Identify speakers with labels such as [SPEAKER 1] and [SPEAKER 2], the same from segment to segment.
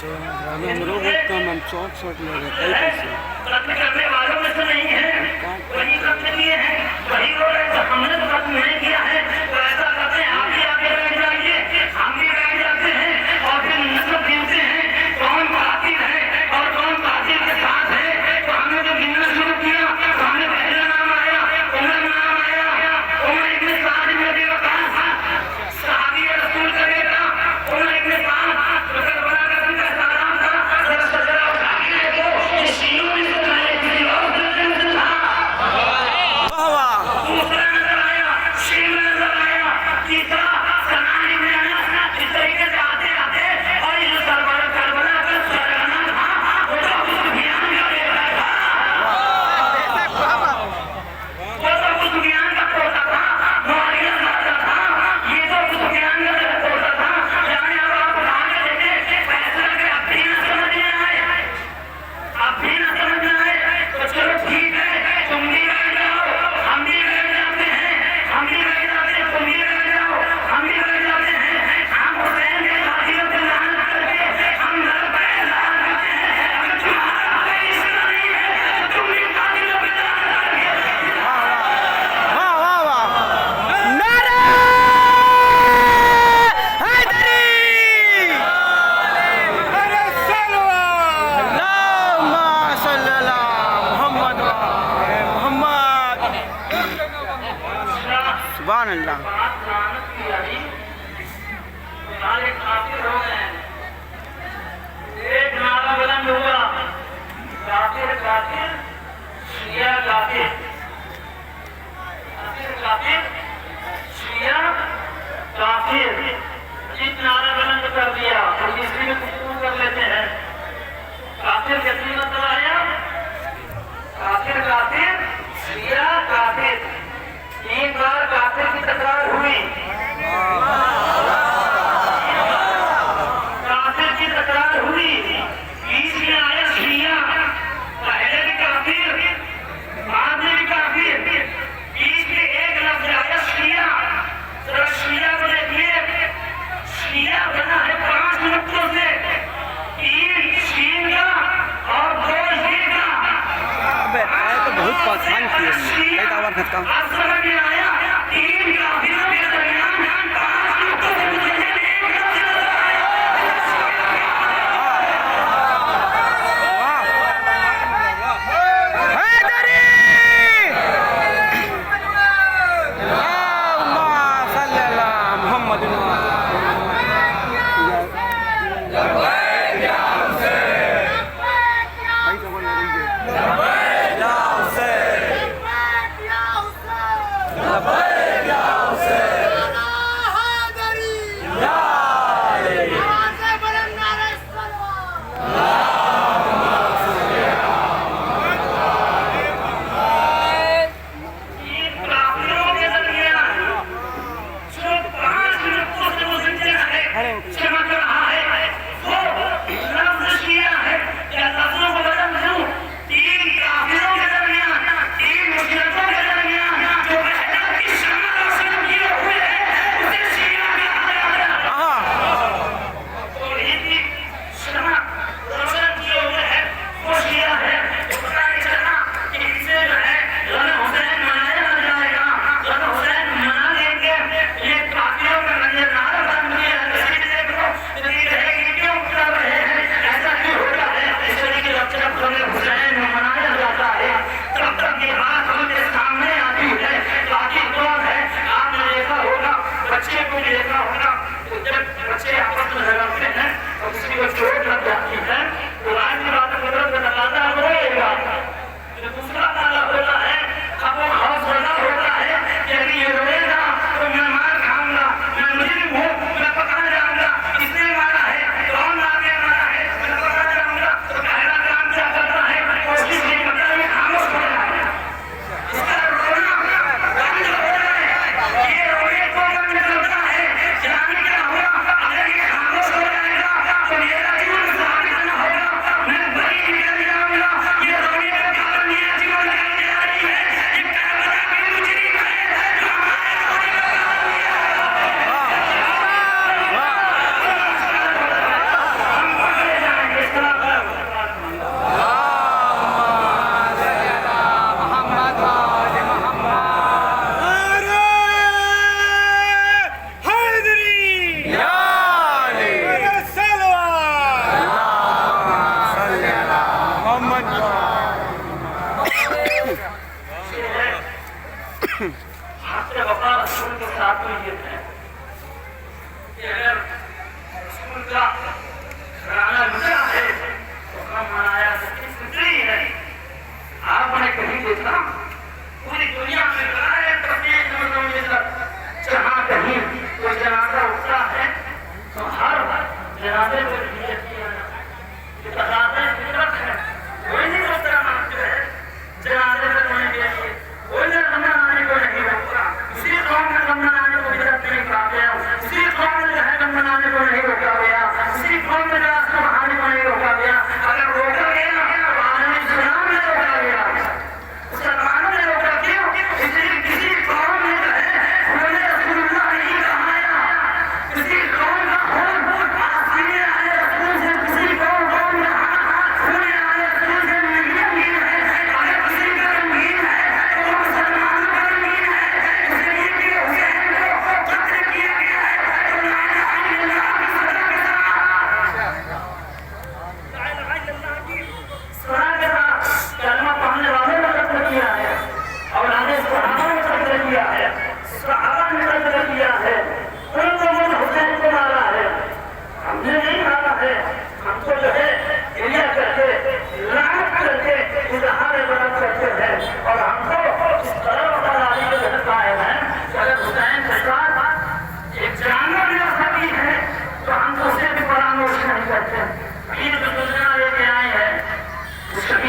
[SPEAKER 1] तो हम लोग कम हम शॉर्ट ले रहे कई पैसे
[SPEAKER 2] कत्ल करने वालों में से नहीं है, वही कत्ल किए हैं, वही बोल रहे हैं हमने तो कत्ल नहीं किया है। तो ऐसा करते हैं आप भी आगे बैठ जाइए, हम भी बैठ जाते हैं और फिर नस्ल गिनते हैं कौन कातिल है और कौन कातिल के साथ है। तो हमने तो गिनना शुरू किया, तो हमने पहला नाम आया, उमर नाम आया, उमर इब्न साद इब्न अबी वक्कास सहाबी रसूल का बेटा, उमर इब्न साद जो करबला का उनका सालाम था, जब सजरा उठा के देखो शीलों में से आए किसी और दर्जन में से था। दूसरा नजर आया, शील में नजर आया, तीसरा सनान इब्न अनस। इस तरीके से आते आते और ये जो करबला का सरगना था वो तो अबू सुफियान का बेटा था, वो तो अबू सुफियान का पोता था, मुआविया राजा था, ये तो अबू सुफियान का पोता था। जाने अब आप उठा के देखे फैसला के अब भी ना समझ में आए, अब भी ना समझ में आए तो चलो ठीक है, तुम भी बैठ जाओ, हम भी बैठ जाते हैं, हम भी बैठ जाते हैं, तुम भी बैठ जाओ, हम भी बैठ जाते हैं। हम हुसैन के कातिलों पे लानत करके हम लड़ पड़े, लानत करते हैं। अगर तुम्हारा कोई इश्क नहीं है तो तुम भी कातिलों पे लानत करके
[SPEAKER 1] वाह वाह वाह नारे हैदरी अरे सल्लल्लाहु मोहम्मद मोहम्मद सुभान अल्लाह।
[SPEAKER 2] बात लानत की आई तो सारे काफिर हो गए। एक नारा बुलंद हुआ, काफिर काफिर शिया काफिर, काफिर काफिर शिया काफिर। जिस नारा बुलंद कर दिया तो इसी में गुफ्तगू कर लेते हैं। काफिर कितनी मतलब आया? काफिर काफिर शिया काफिर, तीन बार काफिर की तकरार हुई, काफिर की तकरार हुई, बीच में आया शिया। पहले भी काफिर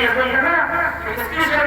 [SPEAKER 2] ये समझना कि इसकी